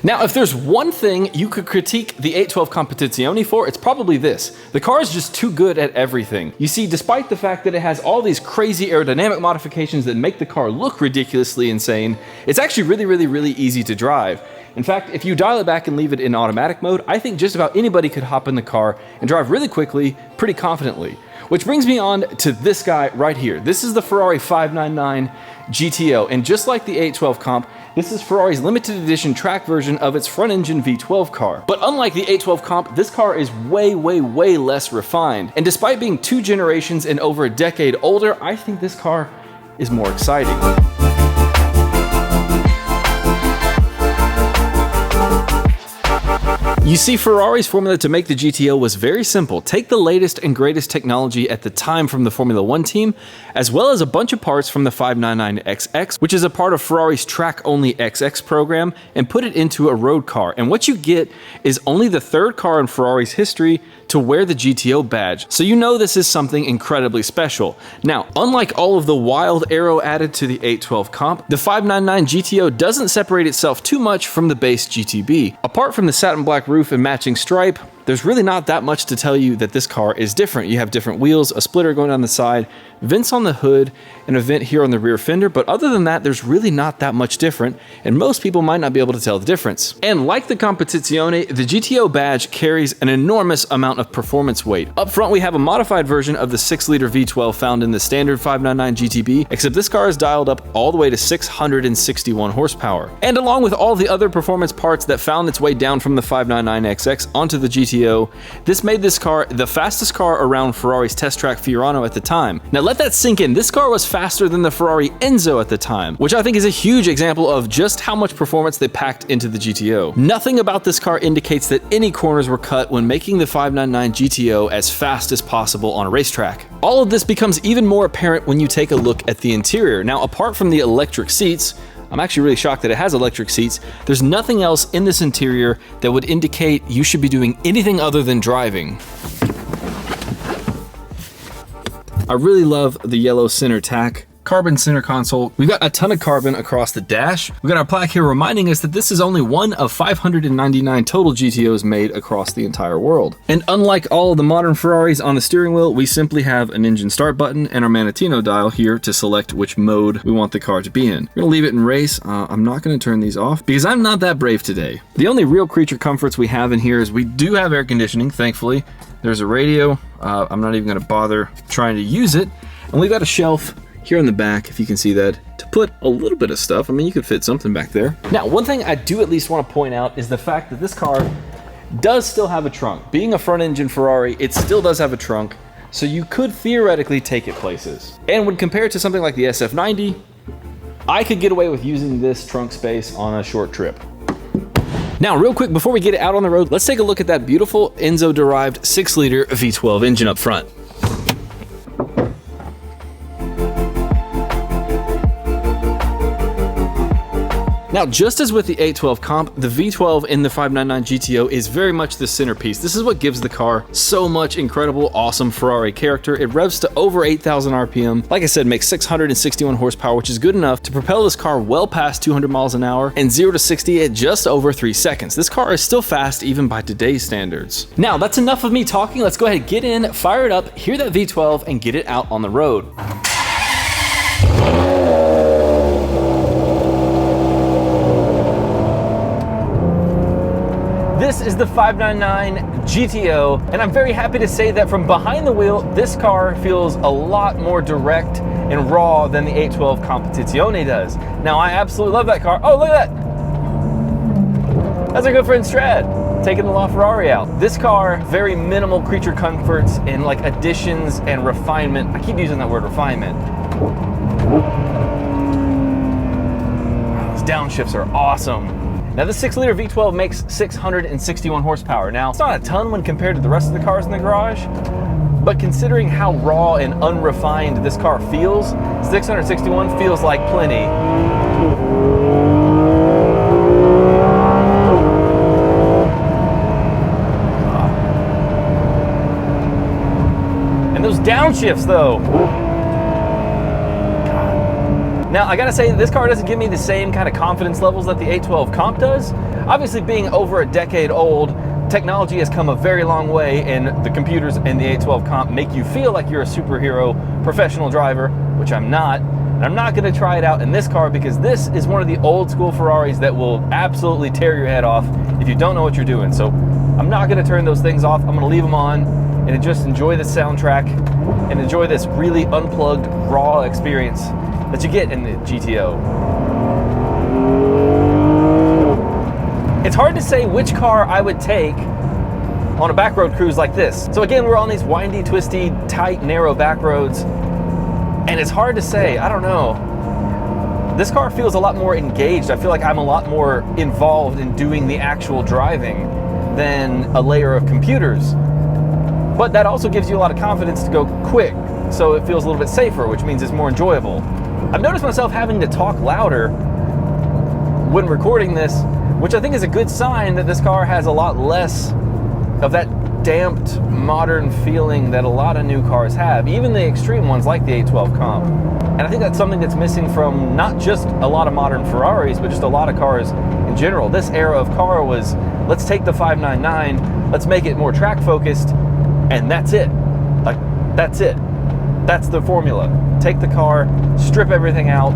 Now, if there's one thing you could critique the 812 Competizione for, it's probably this. The car is just too good at everything. You see, despite the fact that it has all these crazy aerodynamic modifications that make the car look ridiculously insane, it's actually really easy to drive. In fact, if you dial it back and leave it in automatic mode, I think just about anybody could hop in the car and drive really quickly, pretty confidently. Which brings me on to this guy right here. This is the Ferrari 599 GTO, and just like the 812 Comp, this is Ferrari's limited edition track version of its front engine V12 car. But unlike the 812 Comp, this car is way less refined. And despite being 2 generations and over a decade older, I think this car is more exciting. You see, Ferrari's formula to make the GTO was very simple. Take the latest and greatest technology at the time from the Formula 1 team, as well as a bunch of parts from the 599XX, which is a part of Ferrari's track-only XX program, and put it into a road car. And what you get is only the 3rd car in Ferrari's history to wear the GTO badge. So you know this is something incredibly special. Now, unlike all of the wild aero added to the 812 Comp, the 599 GTO doesn't separate itself too much from the base GTB. Apart from the satin black roof and matching stripe, there's really not that much to tell you that this car is different. You have different wheels, a splitter going down the side, vents on the hood, and a vent here on the rear fender, but other than that, there's really not that much different, and most people might not be able to tell the difference. And like the Competizione, the GTO badge carries an enormous amount of performance weight. Up front, we have a modified version of the 6-liter V12 found in the standard 599 GTB, except this car is dialed up all the way to 661 horsepower. And along with all the other performance parts that found its way down from the 599XX onto the GTO, this made this car the fastest car around Ferrari's test track Fiorano at the time. Now let that sink in. This car was faster than the Ferrari Enzo at the time, which I think is a huge example of just how much performance they packed into the GTO. Nothing about this car indicates that any corners were cut when making the 599 GTO as fast as possible on a racetrack. All of this becomes even more apparent when you take a look at the interior. Now, apart from the electric seats, I'm actually really shocked that it has electric seats. There's nothing else in this interior that would indicate you should be doing anything other than driving. I really love the yellow center tack. Carbon center console. We've got a ton of carbon across the dash. We've got our plaque here reminding us that this is only one of 599 total GTOs made across the entire world. And unlike all of the modern Ferraris on the steering wheel, we simply have an engine start button and our Manettino dial here to select which mode we want the car to be in. We're gonna leave it in race. I'm not gonna turn these off because I'm not that brave today. The only real creature comforts we have in here is we do have air conditioning, thankfully. There's a radio. I'm not even gonna bother trying to use it. And we've got a shelf here on the back, if you can see that, to put a little bit of stuff. I mean, you could fit something back there. Now, one thing I do at least want to point out is the fact that this car does still have a trunk. Being a front engine Ferrari, it still does have a trunk, so you could theoretically take it places. And when compared to something like the SF90, I could get away with using this trunk space on a short trip. Now, real quick, before we get it out on the road, let's take a look at that beautiful Enzo-derived 6-liter V12 engine up front. Now, just as with the 812 Comp, the V12 in the 599 GTO is very much the centerpiece. This is what gives the car so much incredible, awesome Ferrari character. It revs to over 8,000 RPM. Like I said, makes 661 horsepower, which is good enough to propel this car well past 200 miles an hour and 0 to 60 at just over 3 seconds. This car is still fast even by today's standards. Now, that's enough of me talking. Let's go ahead, get in, fire it up, hear that V12, and get it out on the road. This is the 599 GTO, and I'm very happy to say that from behind the wheel, this car feels a lot more direct and raw than the 812 Competizione does. Now, I absolutely love that car. Oh, look at that. That's our good friend Strad, taking the LaFerrari out. This car, very minimal creature comforts and like additions and refinement. I keep using that word, refinement. Those downshifts are awesome. Now, the 6-liter V12 makes 661 horsepower. Now, it's not a ton when compared to the rest of the cars in the garage, but considering how raw and unrefined this car feels, 661 feels like plenty. And those downshifts, though. Now, I gotta say, this car doesn't give me the same kind of confidence levels that the 812 Comp does. Obviously, being over a decade old, technology has come a very long way, and the computers in the 812 Comp make you feel like you're a superhero professional driver, which I'm not. And I'm not going to try it out in this car because this is one of the old school Ferraris that will absolutely tear your head off if you don't know what you're doing. So I'm not going to turn those things off. I'm going to leave them on and just enjoy the soundtrack and enjoy this really unplugged, raw experience that you get in the GTO. It's hard to say which car I would take on a backroad cruise like this. So again, we're on these windy, twisty, tight, narrow back roads. And it's hard to say, I don't know. This car feels a lot more engaged. I feel like I'm a lot more involved in doing the actual driving than a layer of computers. But that also gives you a lot of confidence to go quick, so it feels a little bit safer, which means it's more enjoyable. I've noticed myself having to talk louder when recording this, which I think is a good sign that this car has a lot less of that damped, modern feeling that a lot of new cars have, even the extreme ones like the 812 Comp. And I think that's something that's missing from not just a lot of modern Ferraris, but just a lot of cars in general. This era of car was, let's take the 599, let's make it more track focused, and that's it. Like, that's it. That's the formula. Take the car, strip everything out,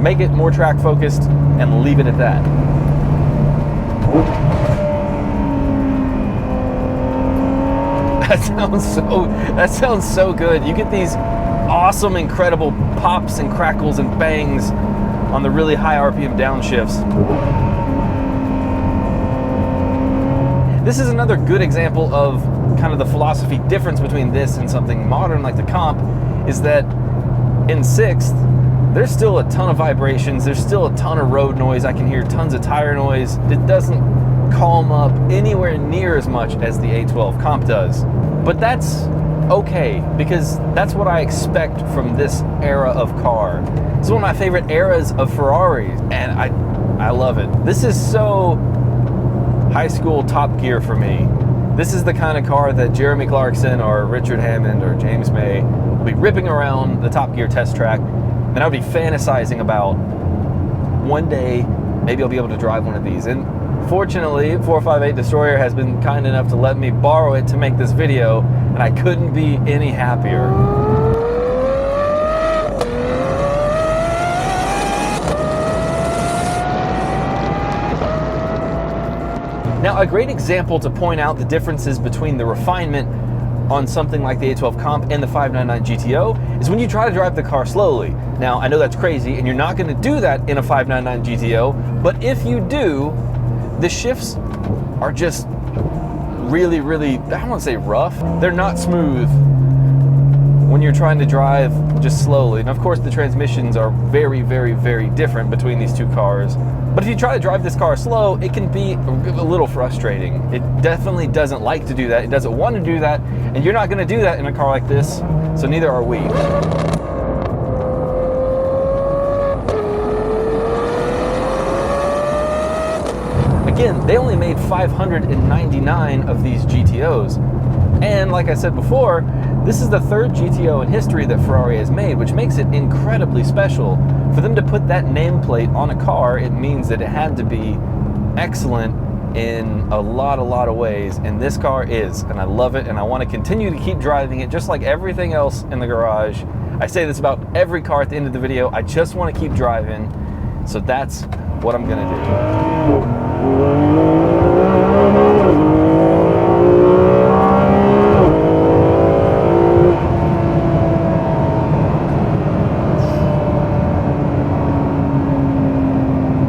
make it more track focused, and leave it at that. That sounds so good. You get these awesome, incredible pops and crackles and bangs on the really high RPM downshifts. This is another good example of kind of the philosophy difference between this and something modern like the Comp, is that in 6th, there's still a ton of vibrations, there's still a ton of road noise, I can hear tons of tire noise. It doesn't calm up anywhere near as much as the 812 Comp does. But that's okay, because that's what I expect from this era of car. It's one of my favorite eras of Ferraris, and I love it. This is so high school Top Gear for me. This is the kind of car that Jeremy Clarkson or Richard Hammond or James May will be ripping around the Top Gear test track, and I'll be fantasizing about one day maybe I'll be able to drive one of these. And fortunately, 458 Destroyer has been kind enough to let me borrow it to make this video, and I couldn't be any happier. Now, a great example to point out the differences between the refinement on something like the 812 Comp and the 599 GTO is when you try to drive the car slowly. Now, I know that's crazy, and you're not going to do that in a 599 GTO, but if you do, the shifts are just really, really, I don't want to say rough. They're not smooth when you're trying to drive just slowly. And of course, the transmissions are very, very, very different between these two cars. But if you try to drive this car slow, it can be a little frustrating. It definitely doesn't like to do that. It doesn't want to do that. And you're not going to do that in a car like this, so neither are we. Again, they only made 599 of these GTOs. And like I said before, this is the third GTO in history that Ferrari has made, which makes it incredibly special. For them to put that nameplate on a car, it means that it had to be excellent in a lot of ways, and this car is, and I love it, and I want to continue to keep driving it just like everything else in the garage. I say this about every car at the end of the video. I just want to keep driving, so that's what I'm gonna do.